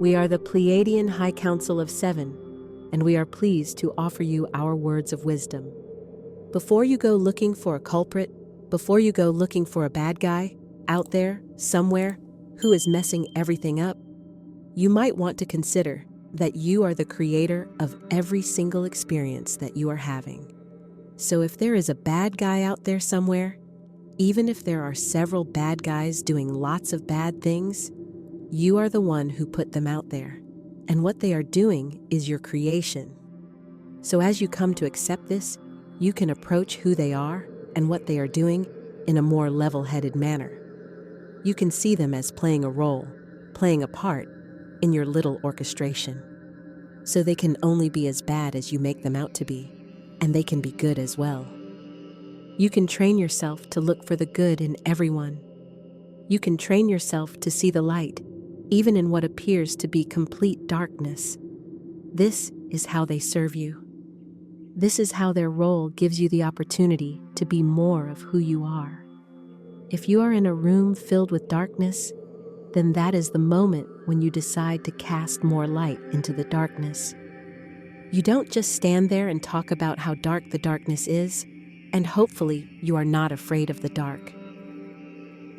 We are the Pleiadian High Council of Seven, and we are pleased to offer you our words of wisdom. Before you go looking for a culprit, before you go looking for a bad guy out there, somewhere, who is messing everything up, you might want to consider that you are the creator of every single experience that you are having. So if there is a bad guy out there somewhere, even if there are several bad guys doing lots of bad things, you are the one who put them out there. And what they are doing is your creation. So as you come to accept this, you can approach who they are and what they are doing in a more level-headed manner. You can see them as playing a role, playing a part in your little orchestration. So they can only be as bad as you make them out to be, and they can be good as well. You can train yourself to look for the good in everyone. You can train yourself to see the light, even in what appears to be complete darkness. This is how they serve you. This is how their role gives you the opportunity to be more of who you are. If you are in a room filled with darkness, then that is the moment when you decide to cast more light into the darkness. You don't just stand there and talk about how dark the darkness is, and hopefully you are not afraid of the dark.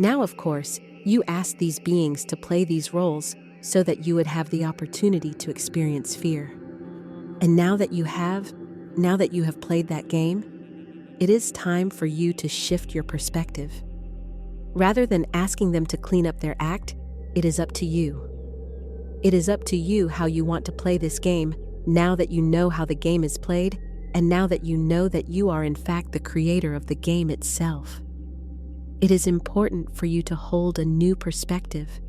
Now, of course, you ask these beings to play these roles so that you would have the opportunity to experience fear. And now that you have played that game, it is time for you to shift your perspective. Rather than asking them to clean up their act, it is up to you. It is up to you how you want to play this game, now that you know how the game is played, and now that you know that you are in fact the creator of the game itself. It is important for you to hold a new perspective,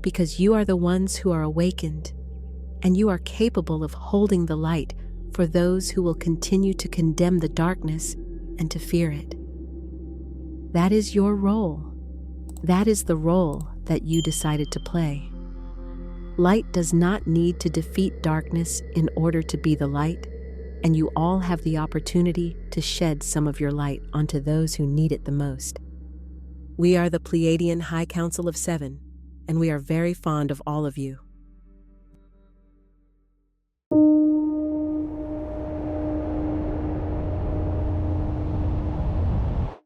because you are the ones who are awakened, and you are capable of holding the light for those who will continue to condemn the darkness and to fear it. That is your role. That is the role that you decided to play. Light does not need to defeat darkness in order to be the light, and you all have the opportunity to shed some of your light onto those who need it the most. We are the Pleiadian High Council of Seven, and we are very fond of all of you.